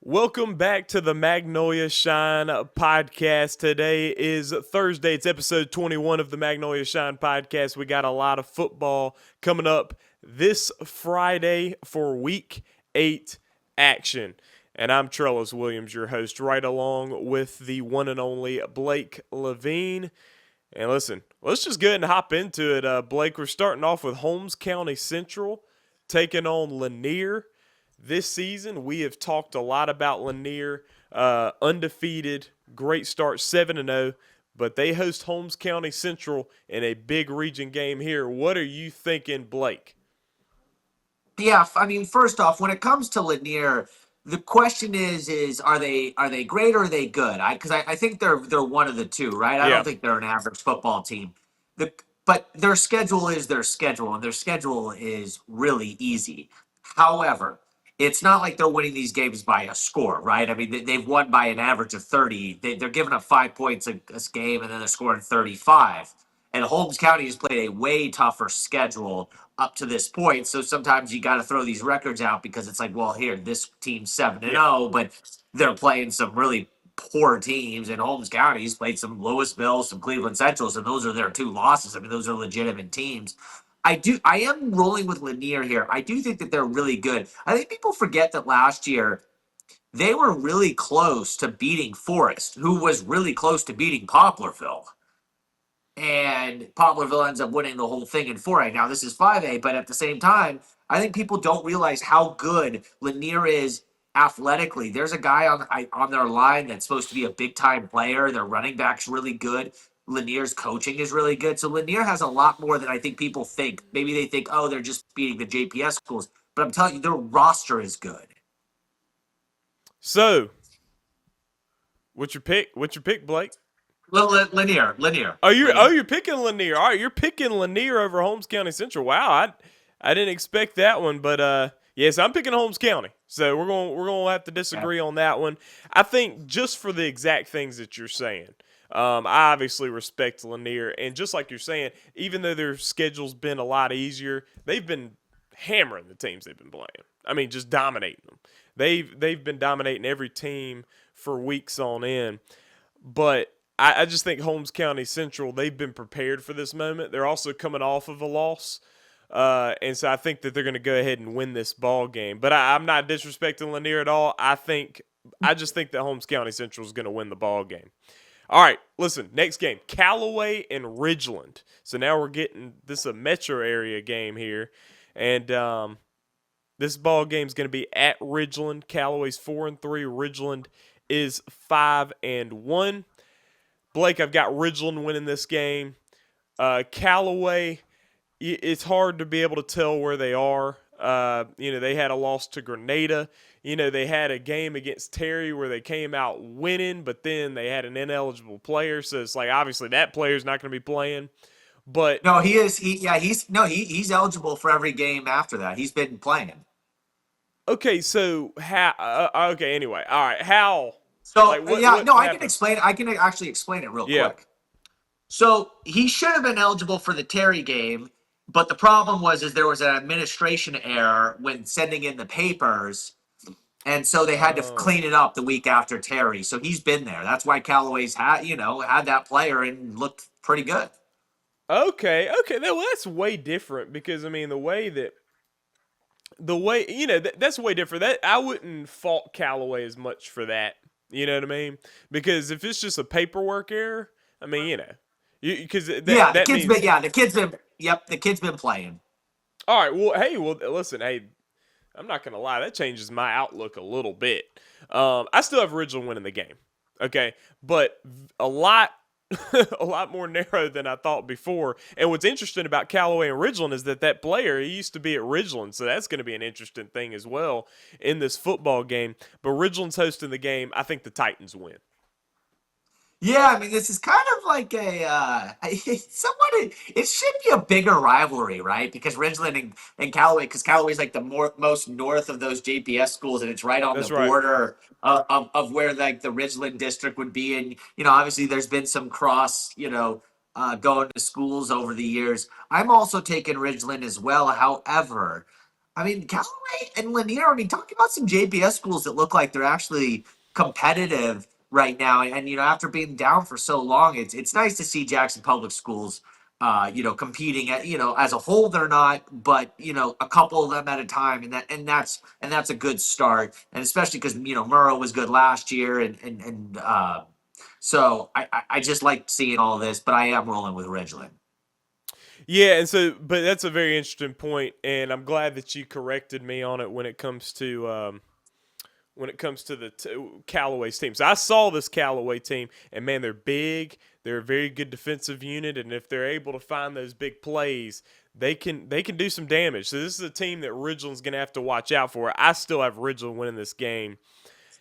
Welcome back to the Magnolia Shine podcast. Today is Thursday. It's episode 21 of the Magnolia Shine podcast. We got a lot of football coming up this Friday for week 8 action. And I'm Trellis Williams, your host, right along with the one and only Blake Levine. And listen, let's just go ahead and hop into it. Blake, we're starting off with Holmes County Central taking on Lanier. This season, we have talked a lot about Lanier, undefeated, great start, 7-0, but they host Holmes County Central in a big region game here. What are you thinking, Blake? Yeah, I mean, first off, when it comes to Lanier, the question is are they great or are they good? I think they're one of the two, right? I don't Yeah, think they're an average football team. The but their schedule is their schedule, and their schedule is really easy. However, it's not like they're winning these games by a score, right? I mean, they've won by an average of 30. They're giving up 5 points a game, and then they're scoring 35. And Holmes County has played a way tougher schedule up to this point. So sometimes you got to throw these records out because it's like, well, here, this team's 7 and yeah. 0, but they're playing some really poor teams. And Holmes County's played some Louisville, some Cleveland Centrals, and those are their two losses. I mean, those are legitimate teams. I am rolling with Lanier here. I do think that they're really good. I think people forget that last year they were really close to beating Forest, who was really close to beating Poplarville, and Poplarville ends up winning the whole thing in 4A. Now this is 5A, but at the same time, I think people don't realize how good Lanier is athletically. There's a guy on their line that's supposed to be a big time player. Their running back's really good. Lanier's coaching is really good. So Lanier has a lot more than I think people think. Maybe they think, oh, they're just beating the JPS schools, but I'm telling you, their roster is good. So, what's your pick? What's your pick, Blake? Lanier. You're picking Lanier. All right, you're picking Lanier over Holmes County Central. Wow, I didn't expect that one, but yes, I'm picking Holmes County. So we're gonna have to Yeah. disagree on that one. I think just for the exact things that you're saying. I obviously respect Lanier, and just like you're saying, even though their schedule's been a lot easier, they've been hammering the teams they've been playing. I mean, just dominating them. They've been dominating every team for weeks on end. But I just think Holmes County Central, they've been prepared for this moment. They're also coming off of a loss. And so I think that they're going to go ahead and win this ball game. But I'm not disrespecting Lanier at all. I just think that Holmes County Central is going to win the ball game. All right, listen, next game, Callaway and Ridgeland. So now we're getting this a metro area game here. And this ball game is going to be at Ridgeland. Callaway's 4-3. Ridgeland is 5-1. Blake, I've got Ridgeland winning this game. Callaway, it's hard to be able to tell where they are. They had a loss to Grenada. They had a game against Terry where they came out winning, but then they had an ineligible player. So it's like obviously that player's not going to be playing. But No, he is. He's eligible for every game after that. He's been playing. okay, so how? Okay, anyway, all right. How? So Like yeah, what no, I can happened? explain. I can actually explain it real Yeah. quick. So he should have been eligible for the Terry game, but the problem is there was an administration error when sending in the papers, and so they had to Oh. clean it up the week after Terry. So he's been there. That's why Callaway's had that player and looked pretty good. Okay. Okay. Well, that's way different because I mean the way that's way different. That I wouldn't fault Callaway as much for that. You know what I mean? Because if it's just a paperwork error, I mean, because Yeah, that means the kid's been playing. all right. Well, hey, listen, hey, I'm not gonna lie, that changes my outlook a little bit. I still have Ridgeland winning the game, okay, but a lot. A lot more narrow than I thought before. And what's interesting about Callaway and Ridgeland is that player he used to be at Ridgeland, so that's going to be an interesting thing as well in this football game. But Ridgeland's hosting the game. I think the Titans win. Yeah, I mean, this is kind of like somewhat. It should be a bigger rivalry, right? Because Ridgeland and Callaway, because Callaway's like the most north of those JPS schools, and it's right on the That's right. border of where like the Ridgeland district would be. And obviously, there's been some cross, going to schools over the years. I'm also taking Ridgeland as well. However, I mean, Callaway and Lanier, I mean, talking about some JPS schools that look like they're actually competitive right now. And after being down for so long, it's nice to see Jackson Public Schools, competing at, as a whole, they're not, but, a couple of them at a time. And that's a good start. And especially because, Murrow was good last year. So I just like seeing all this, but I am rolling with Ridgeland. Yeah, and so, but that's a very interesting point, and I'm glad that you corrected me on it when it comes to the Callaway's team. So I saw this Callaway team, and man, they're big. They're a very good defensive unit, and if they're able to find those big plays, they can do some damage. So this is a team that Ridgeland's going to have to watch out for. I still have Ridgeland winning this game,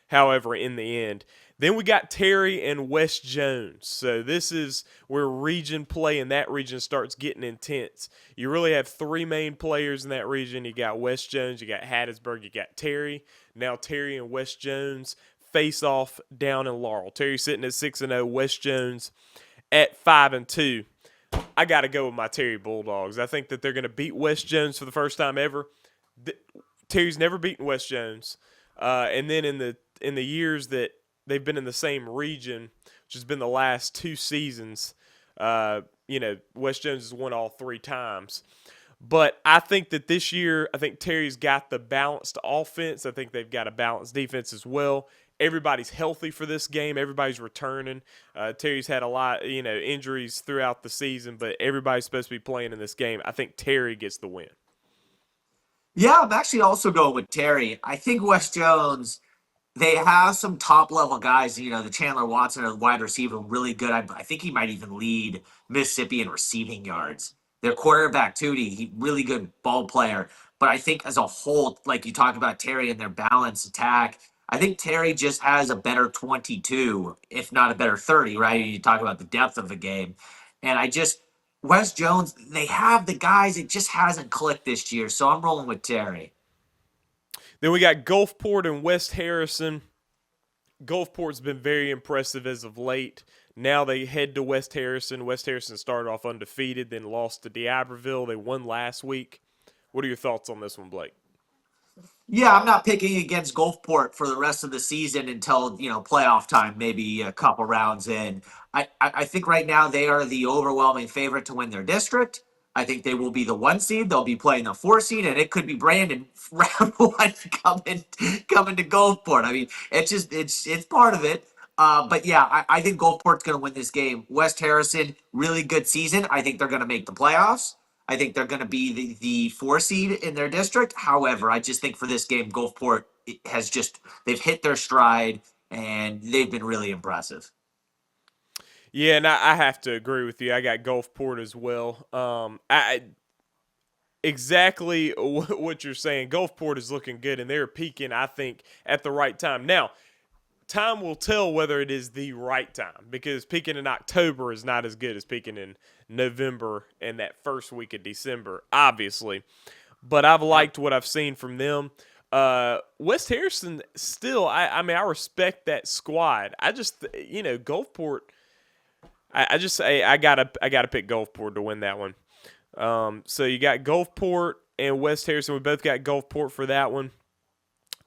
however, in the end. Then we got Terry and West Jones. So this is where region play in that region starts getting intense. You really have three main players in that region. You got West Jones, you got Hattiesburg, you got Terry. Now Terry and West Jones face off down in Laurel. Terry sitting at 6-0, West Jones at 5-2. I got to go with my Terry Bulldogs. I think that they're going to beat West Jones for the first time ever. Terry's never beaten West Jones, and then in the years that they've been in the same region, which has been the last two seasons, West Jones has won all three times. But I think that this year, I think Terry's got the balanced offense. I think they've got a balanced defense as well. Everybody's healthy for this game. Everybody's returning. Terry's had a lot, injuries throughout the season, but everybody's supposed to be playing in this game. I think Terry gets the win. Yeah, I'm actually also going with Terry. I think West Jones, they have some top level guys. The Chandler Watson, a wide receiver, really good. I think he might even lead Mississippi in receiving yards. Their quarterback, Tootie, he really good ball player. But I think as a whole, like you talk about Terry and their balanced attack, I think Terry just has a better 22, if not a better 30, right? You talk about the depth of the game. And West Jones, they have the guys. It just hasn't clicked this year. So I'm rolling with Terry. Then we got Gulfport and West Harrison. Gulfport's been very impressive as of late. Now they head to West Harrison. West Harrison started off undefeated, then lost to D'Iberville. They won last week. What are your thoughts on this one, Blake? Yeah, I'm not picking against Gulfport for the rest of the season until playoff time, maybe a couple rounds in. I think right now they are the overwhelming favorite to win their district. I think they will be the 1 seed. They'll be playing the 4 seed, and it could be Brandon round one coming to Gulfport. I mean, it's part of it. But yeah, I think Gulfport's going to win this game. West Harrison, really good season. I think they're going to make the playoffs. I think they're going to be the 4 seed in their district. However, I just think for this game, Gulfport they've hit their stride and they've been really impressive. Yeah, and I have to agree with you. I got Gulfport as well. Exactly what you're saying. Gulfport is looking good, and they're peaking, I think, at the right time. Now, time will tell whether it is the right time because peaking in October is not as good as peaking in November and that first week of December, obviously. But I've liked what I've seen from them. West Harrison still, I mean, I respect that squad. I just, Gulfport. I just say I gotta pick Gulfport to win that one. So you got Gulfport and West Harrison. We both got Gulfport for that one.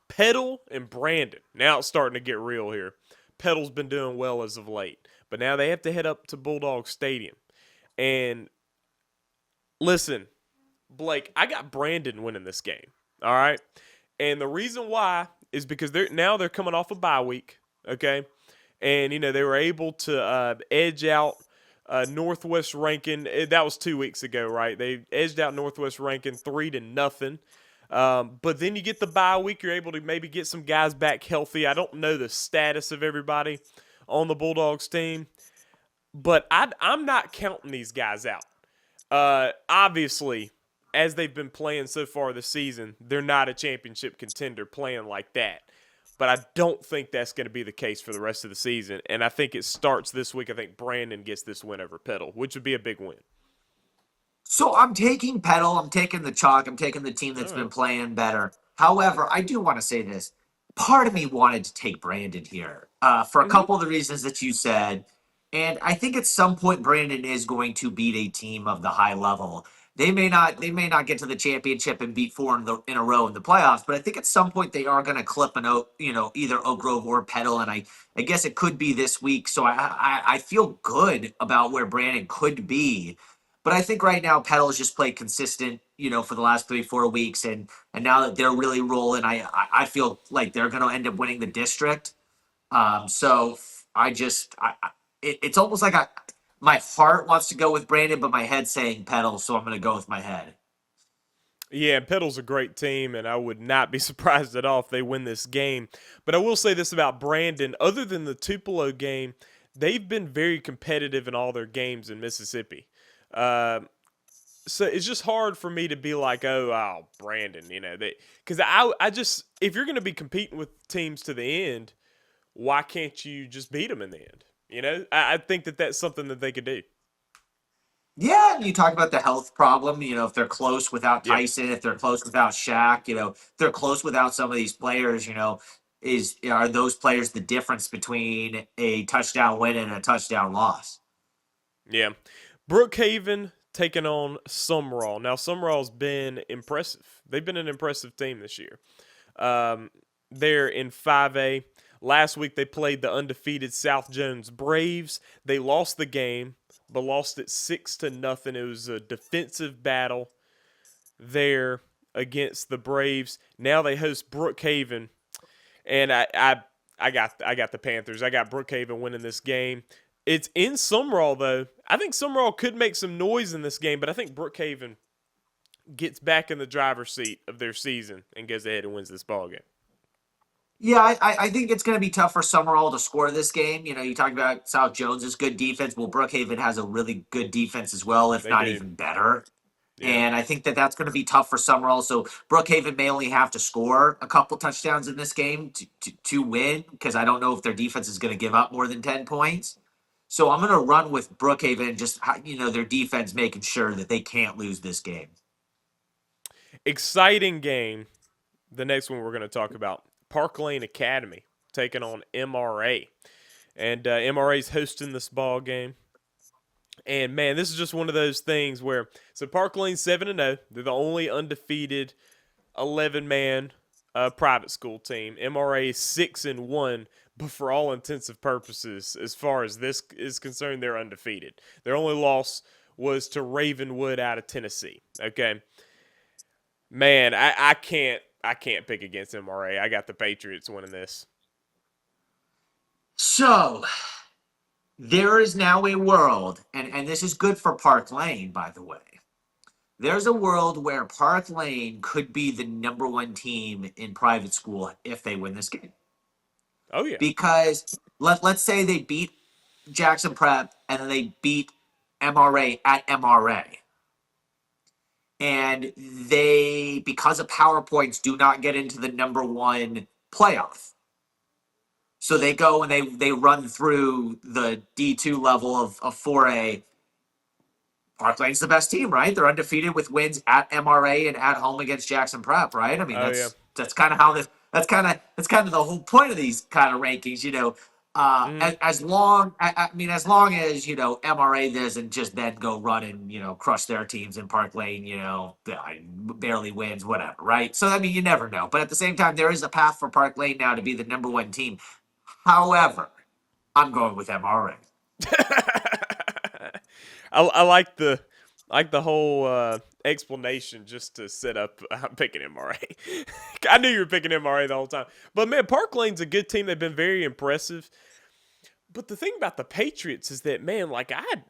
Petal and Brandon. Now it's starting to get real here. Petal's been doing well as of late, but now they have to head up to Bulldog Stadium. And listen, Blake, I got Brandon winning this game. All right, and the reason why is because they're coming off a bye week. Okay, and they were able to edge out Northwest Rankin. That was 2 weeks ago, right? They edged out Northwest Rankin 3-0. But then you get the bye week. You're able to maybe get some guys back healthy. I don't know the status of everybody on the Bulldogs team, but I'm not counting these guys out. Obviously, as they've been playing so far this season, they're not a championship contender playing like that. But I don't think that's going to be the case for the rest of the season. And I think it starts this week. I think Brandon gets this win over Petal, which would be a big win. So I'm taking Petal. I'm taking the chalk. I'm taking the team All that's been right. playing better. However, I do want to say this. Part of me wanted to take Brandon here for a Mm-hmm. couple of the reasons that you said. And I think at some point, Brandon is going to beat a team of the high level. They may not get to the championship and beat four in a row in the playoffs, but I think at some point they are going to clip either Oak Grove or Petal, and I guess it could be this week. So I feel good about where Brandon could be, but I think right now Petal has just played consistent, for the last 3-4 weeks, and now that they're really rolling, I feel like they're going to end up winning the district. So I just it's almost like my heart wants to go with Brandon, but my head's saying Pedal, so I'm going to go with my head. Yeah, Petal's a great team, and I would not be surprised at all if they win this game. But I will say this about Brandon: other than the Tupelo game, they've been very competitive in all their games in Mississippi. Uh, so it's just hard for me to be like, Brandon, because I just, if you're going to be competing with teams to the end, why can't you just beat them in the end? I think that that's something that they could do. Yeah, and you talk about the health problem. If they're close without Yep. Tyson, if they're close without Shaq, if they're close without some of these players, are those players the difference between a touchdown win and a touchdown loss? Yeah. Brookhaven taking on Sumrall. Now, Sumrall's been impressive. They've been an impressive team this year. Um, they're in 5A. Last week, they played the undefeated South Jones Braves. They lost the game, but lost it 6-0. It was a defensive battle there against the Braves. Now they host Brookhaven, and I got the Panthers. I got Brookhaven winning this game. It's in Sumrall though. I think Sumrall could make some noise in this game, but I think Brookhaven gets back in the driver's seat of their season and goes ahead and wins this ball game. Yeah, I think it's going to be tough for Summerall to score this game. You talk about South Jones's good defense. Well, Brookhaven has a really good defense as well, if They not do. even better. Yeah. And I think that that's going to be tough for Summerall. So Brookhaven may only have to score a couple touchdowns in this game to win, because I don't know if their defense is going to give up more than 10 points. So I'm going to run with Brookhaven, just, their defense making sure that they can't lose this game. Exciting game. The next one we're going to talk about, Park Lane Academy taking on MRA. And MRA's hosting this ball game. And man, this is just one of those things where Park Lane's 7-0. They're the only undefeated 11-man private school team. MRA is 6-1, but for all intensive purposes, as far as this is concerned, they're undefeated. Their only loss was to Ravenwood out of Tennessee. Okay, man, I can't pick against MRA. I got the Patriots winning this. So there is now a world, and this is good for Park Lane, by the way. There's a world where Park Lane could be the number one team in private school if they win this game. Oh yeah. Because let's say they beat Jackson Prep and then they beat MRA at MRA. And they, because of PowerPoints, do not get into the number one playoff. So they go and they run through the D2 level of 4A. Park Lane's the best team, right? They're undefeated with wins at MRA and at home against Jackson Prep, right? I mean, Oh yeah. that's kind of how this that's kind of the whole point of these kind of rankings, Mm-hmm. as long as MRA doesn't just then go run and crush their teams in Park Lane, barely wins, whatever, right? So I mean, you never know, but at the same time, there is a path for Park Lane now to be the number one team. However, I'm going with MRA. I like the whole explanation just to set up. I'm picking MRA. I knew you were picking MRA the whole time. But man, Park Lane's a good team. They've been very impressive. But the thing about the Patriots is that man, like I'd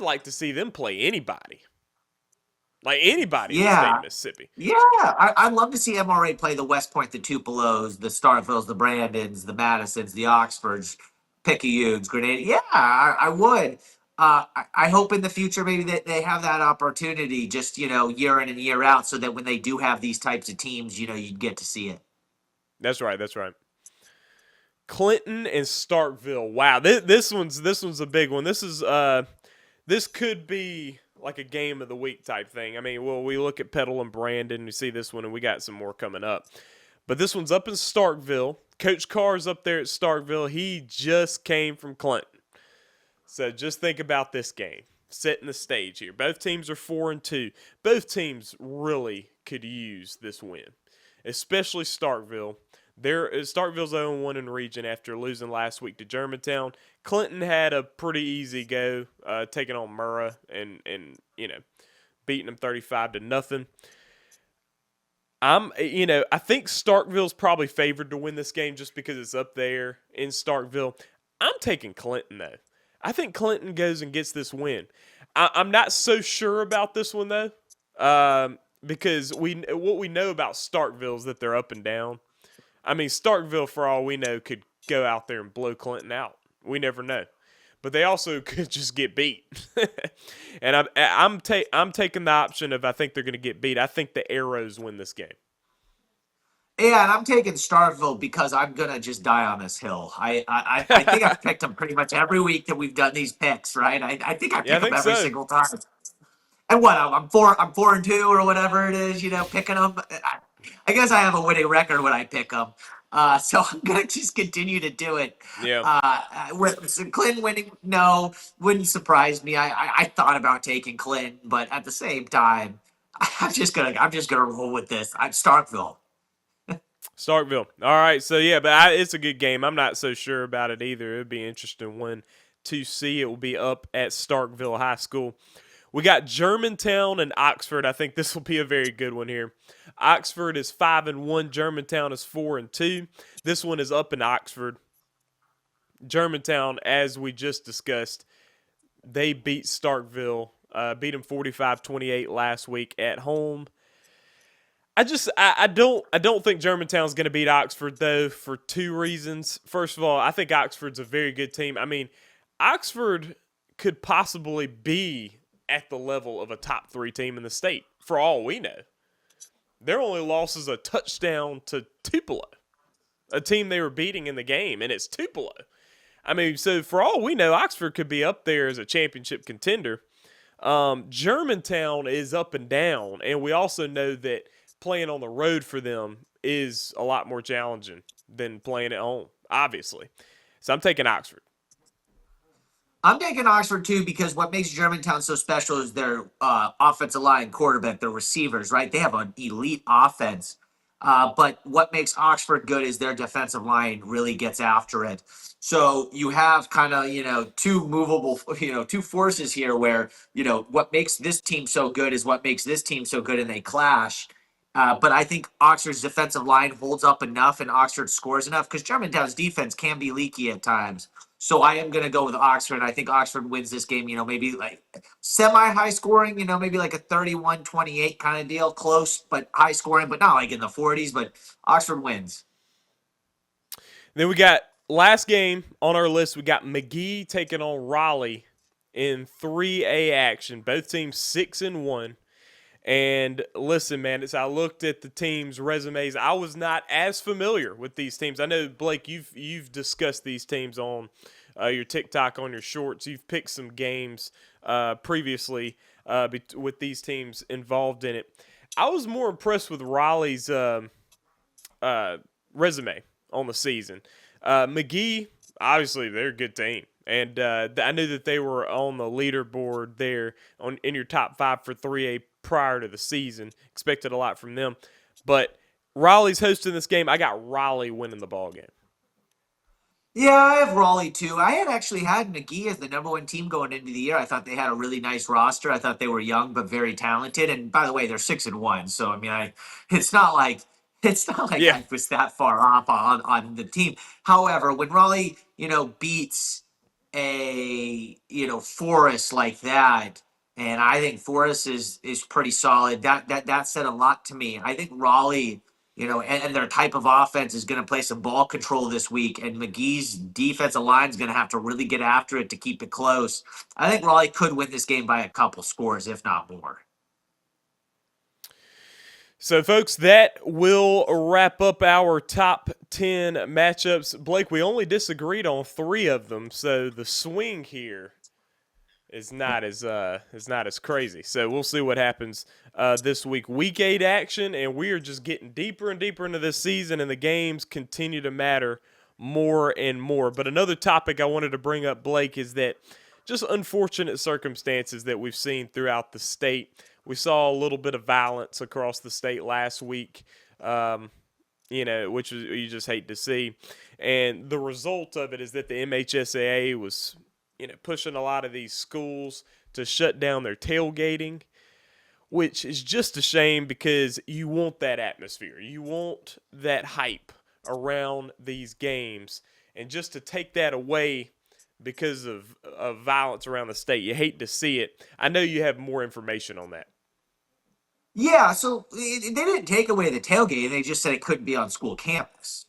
like to see them play anybody, like anybody in the state of Yeah, Mississippi. yeah, I'd love to see MRA play the West Point, the Tupelos, the Starkvilles, the Brandons, the Madisons, the Oxfords, Picayunes, Grenada. Yeah, I would. I hope in the future maybe that they have that opportunity just, year in and year out, so that when they do have these types of teams, you'd get to see it. That's right. That's right. Clinton and Starkville. Wow, this one's a big one. This could be like a game of the week type thing. I mean, well, we look at Petal and Brandon, we see this one, and we got some more coming up. But this one's up in Starkville. Coach Carr's up there at Starkville. He just came from Clinton. So just think about this game. setting the stage here. Both teams are 4-2. Both teams really could use this win, especially Starkville. Starkville's 0-1 in region after losing last week to Germantown. Clinton had a pretty easy go, taking on Murrah and beating them 35-0. I think Starkville's probably favored to win this game just because it's up there in Starkville. I'm taking Clinton though. I think Clinton goes and gets this win. I'm not so sure about this one though, because what we know about Starkville is that they're up and down. I mean, Starkville, for all we know, could go out there and blow Clinton out. We never know. But they also could just get beat. And I'm taking the option of I think they're going to get beat. I think the Arrows win this game. Yeah, and I'm taking Starkville because I'm gonna just die on this hill. I think I've picked them pretty much every week that we've done these picks, right? I think I Yeah, I pick them think every so. single time. And what I'm 4-2 or whatever it is, picking them. I guess I have a winning record when I pick them. So I'm gonna just continue to do it. Yeah. With Clinton winning, no, wouldn't surprise me. I thought about taking Clinton, but at the same time, I'm just gonna roll with this. I'm Starkville. Starkville. All right. So, yeah, but it's a good game. I'm not so sure about it either. It would be an interesting one to see. It will be up at Starkville High School. We got Germantown and Oxford. I think this will be a very good one here. Oxford is 5-1. Germantown is 4-2. This one is up in Oxford. Germantown, as we just discussed, they beat Starkville, beat them 45-28 last week at home. I don't think Germantown's going to beat Oxford though for two reasons. First of all, I think Oxford's a very good team. I mean, Oxford could possibly be at the level of a top 3 team in the state for all we know. Their only loss is a touchdown to Tupelo, a team they were beating in the game, and it's Tupelo. I mean, so for all we know, Oxford could be up there as a championship contender. Germantown is up and down, and we also know that playing on the road for them is a lot more challenging than playing at home, obviously. So I'm taking Oxford. I'm taking Oxford too because what makes Germantown so special is their offensive line, quarterback, their receivers, right? They have an elite offense. But what makes Oxford good is their defensive line really gets after it. So you have kind of, two movable, two forces here where, what makes this team so good is what makes this team so good and they clash. But I think Oxford's defensive line holds up enough and Oxford scores enough because Germantown's defense can be leaky at times. So I am going to go with Oxford. I think Oxford wins this game, maybe like semi-high scoring, maybe like a 31-28 kind of deal. Close, but high scoring, but not like in the 40s. But Oxford wins. Then we got last game on our list. We got McGee taking on Raleigh in 3A action. Both teams 6-1. And listen, man, as I looked at the teams' resumes, I was not as familiar with these teams. I know, Blake, you've discussed these teams on your TikTok, on your shorts. You've picked some games previously with these teams involved in it. I was more impressed with Raleigh's resume on the season. McGee, obviously, they're a good team. And I knew that they were on the leaderboard there in your top 5 for 3A prior to the season. Expected a lot from them. But Raleigh's hosting this game. I got Raleigh winning the ball game. Yeah, I have Raleigh too. I had actually had McGee as the number 1 team going into the year. I thought they had a really nice roster. I thought they were young but very talented. And by the way, they're 6-1. So I mean, it's not like Yeah. I was that far off on the team. However, when Raleigh, beats a Forest like that, and I think Forest is pretty solid. That said a lot to me. I think Raleigh, and their type of offense is going to play some ball control this week, and McGee's defensive line is going to have to really get after it to keep it close. I think Raleigh could win this game by a couple scores, if not more. So, folks, that will wrap up our top 10 matchups. Blake, we only disagreed on 3 of them, so the swing here is not as crazy. So we'll see what happens this week. Week 8 action, and we are just getting deeper and deeper into this season, and the games continue to matter more and more. But another topic I wanted to bring up, Blake, is that just unfortunate circumstances that we've seen throughout the state. We saw a little bit of violence across the state last week. Um, which you just hate to see. And the result of it is that the MHSAA was, pushing a lot of these schools to shut down their tailgating, which is just a shame because you want that atmosphere. You want that hype around these games. And just to take that away because of violence around the state, you hate to see it. I know you have more information on that. Yeah, so they didn't take away the tailgate. They just said it couldn't be on school campus,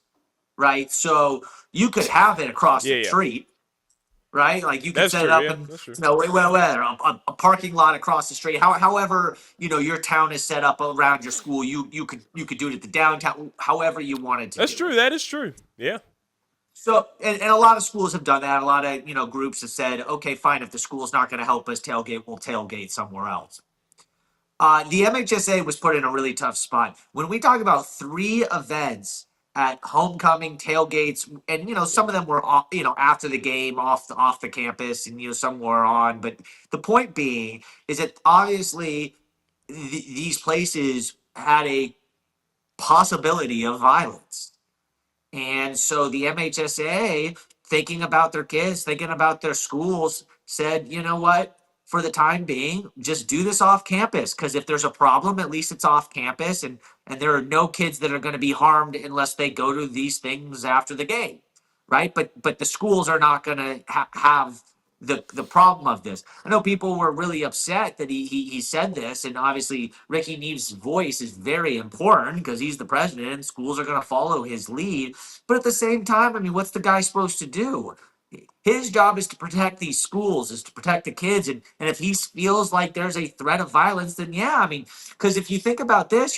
right? So you could have it across the Yeah, yeah. street, right? Like you could That's set it true. up Yeah, in, that's true. a parking lot across the street. However, your town is set up around your school, you could do it at the downtown, however you wanted to That's do true. it. That is true. Yeah. So, and a lot of schools have done that. A lot of groups have said, okay, fine, if the school's not going to help us tailgate, we'll tailgate somewhere else. The MHSA was put in a really tough spot. When we talk about three events at homecoming tailgates, and some of them were after the game off the campus, and some were on. But the point being is that obviously these places had a possibility of violence. And so the MHSA, thinking about their kids, thinking about their schools, said, you know what? For the time being, just do this off campus. Because if there's a problem, at least it's off campus, and there are no kids that are going to be harmed unless they go to these things after the game, right? But the schools are not going to have the problem of this. I know people were really upset that he said this, and obviously Ricky Neves' voice is very important because he's the president, and schools are going to follow his lead. But at the same time, I mean, what's the guy supposed to do? His job is to protect these schools, is to protect the kids. And if he feels like there's a threat of violence, then yeah, I mean, because if you think about this,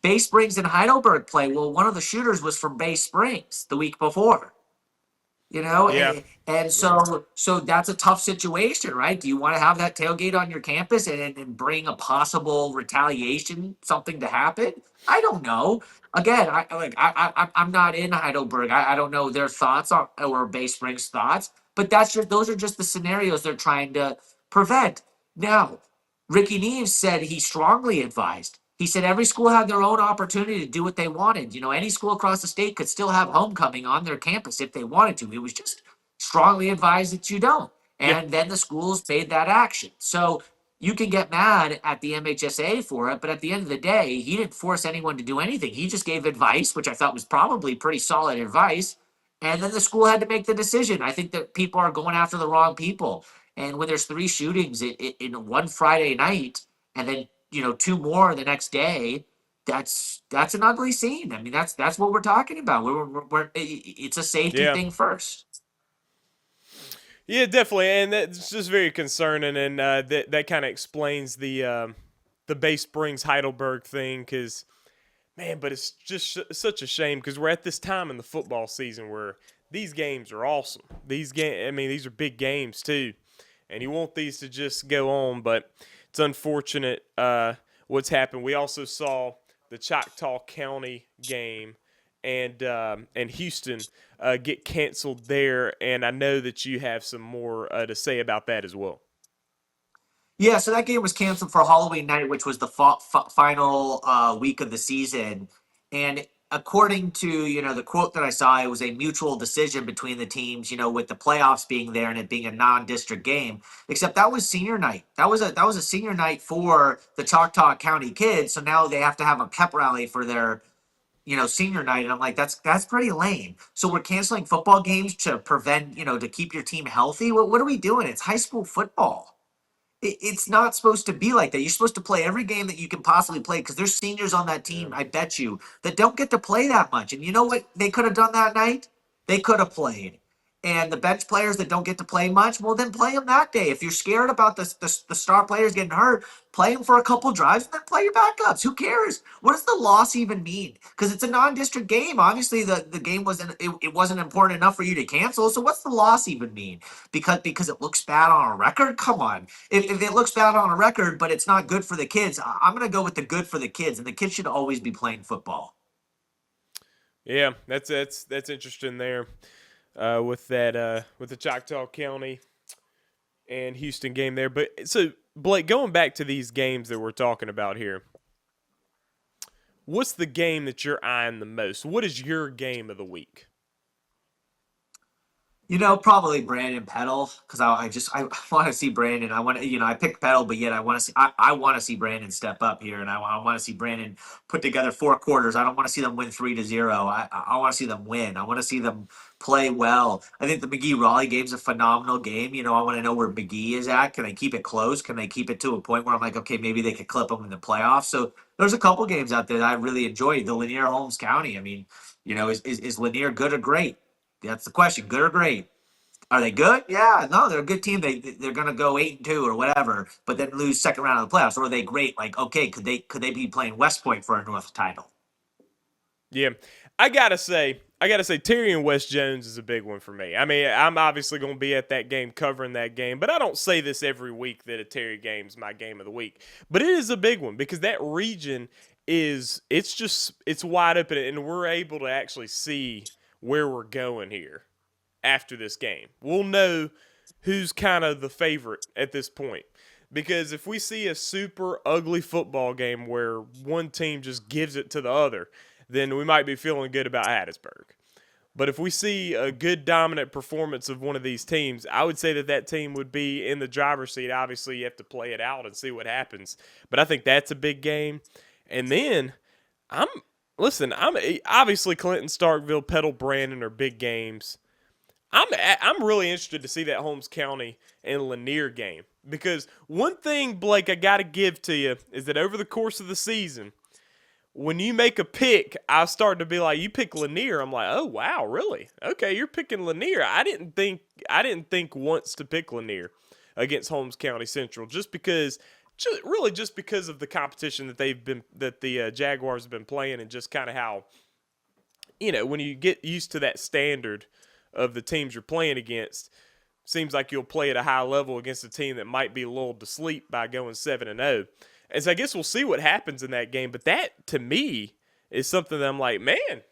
Bay Springs and Heidelberg play. Well, one of the shooters was from Bay Springs the week before. Yeah. And Yeah. so that's a tough situation, right? Do you want to have that tailgate on your campus and bring a possible retaliation, something to happen? I don't know. Again, I'm not in Heidelberg. I don't know their thoughts on or Bay Springs thoughts, but those are just the scenarios they're trying to prevent. Now, Ricky Neves said he strongly advised. He said every school had their own opportunity to do what they wanted. Any school across the state could still have homecoming on their campus if they wanted to. It was just strongly advised that you don't. Yeah. And then the schools made that action. So you can get mad at the MHSA for it, but at the end of the day, he didn't force anyone to do anything. He just gave advice, which I thought was probably pretty solid advice. And then the school had to make the decision. I think that people are going after the wrong people. And when there's three shootings in one Friday night, and then two more the next day, that's an ugly scene. I mean, that's what we're talking about. It's a safety Yeah. thing first. Yeah, definitely, and that's just very concerning, and that kind of explains the Bay Springs Heidelberg thing. Because man, but it's just such a shame because we're at this time in the football season where these games are awesome. I mean, these are big games too, and you want these to just go on, but it's unfortunate what's happened. We also saw the Choctaw County game and Houston get canceled there, and I know that you have some more to say about that as well. Yeah, so that game was canceled for Halloween night, which was the final week of the season. And according to the quote that I saw, it was a mutual decision between the teams. With the playoffs being there and it being a non-district game. Except that was senior night. That was a senior night for the Choctaw County kids. So now they have to have a pep rally for their senior night, and I'm like, that's pretty lame. So we're canceling football games to prevent, to keep your team healthy. What are we doing? It's high school football. It's not supposed to be like that. You're supposed to play every game that you can possibly play because there's seniors on that Yeah. team, I bet you, that don't get to play that much. And you know what they could have done that night? They could have played. And the bench players that don't get to play much, well, then play them that day. If you're scared about the star players getting hurt, play them for a couple drives and then play your backups. Who cares? What does the loss even mean? Because it's a non-district game. Obviously, the game it wasn't important enough for you to cancel. So what's the loss even mean? Because it looks bad on a record? Come on. If it looks bad on a record, but it's not good for the kids, I'm going to go with the good for the kids. And the kids should always be playing football. Yeah, that's interesting there with that with the Choctaw County. and Houston game there. But so, Blake, going back to these games that we're talking about here, what's the game that you're eyeing the most? What is your game of the week? Probably Brandon Petal because I want to see Brandon. I want to I picked Petal, but yet I want to see Brandon step up here, and I want to see Brandon put together 4 quarters. I don't want to see them win 3-0. I want to see them win. I want to see them play well. I think the McGee Raleigh game's a phenomenal game. I want to know where McGee is at. Can they keep it close? Can they keep it to a point where I'm like, okay, maybe they could clip them in the playoffs? So there's a couple games out there that I really enjoyed. The Lanier Holmes County. I mean, is Lanier good or great? That's the question. Good or great? Are they good? Yeah, no, they're a good team. They're gonna go 8-2 or whatever, but then lose second round of the playoffs. Or are they great? Like, okay, could they be playing West Point for a North title? Yeah, I gotta say, Terry and West Jones is a big one for me. I mean, I'm obviously going to be at that game, covering that game, but I don't say this every week that a Terry game's my game of the week. But it is a big one because that region it's wide open, and we're able to actually see where we're going here after this game. We'll know who's kind of the favorite at this point. Because if we see a super ugly football game where one team just gives it to the other, then we might be feeling good about Hattiesburg. But if we see a good dominant performance of one of these teams, I would say that that team would be in the driver's seat. Obviously, you have to play it out and see what happens. But I think that's a big game. And then I'm I'm obviously Clinton, Starkville, Petal, Brandon are big games. I'm really interested to see that Holmes County and Lanier game because one thing, Blake, I got to give to you is that over the course of the season, when you make a pick, I start to be like, you pick Lanier. I'm like, oh wow, really? Okay, you're picking Lanier. I didn't think once to pick Lanier against Holmes County Central just because of the competition that the Jaguars have been playing and just kind of how when you get used to that standard of the teams you're playing against, seems like you'll play at a high level against a team that might be lulled to sleep by going 7-0. And so I guess we'll see what happens in that game. But that, to me, is something that I'm like, man,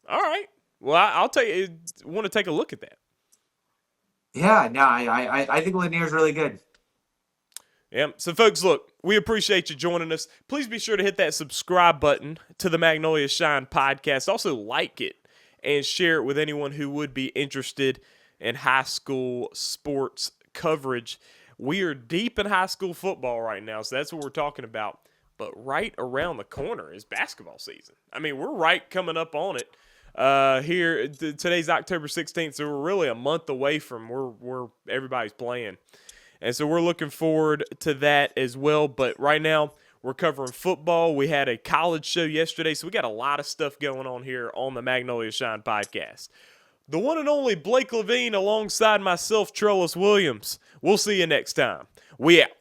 all right. Well, want to take a look at that. Yeah, no, I think Lanier's really good. Yeah. So, folks, look, we appreciate you joining us. Please be sure to hit that subscribe button to the Magnolia Shine podcast. Also, like it and share it with anyone who would be interested in high school sports coverage. We are deep in high school football right now, so that's what we're talking about. But right around the corner is basketball season. I mean, we're right coming up on it. Today's October 16th, so we're really a month away from where everybody's playing. And so we're looking forward to that as well. But right now, we're covering football. We had a college show yesterday, so we got a lot of stuff going on here on the Magnolia Shine podcast. The one and only Blake Levine alongside myself, Trellis Williams. We'll see you next time. We out.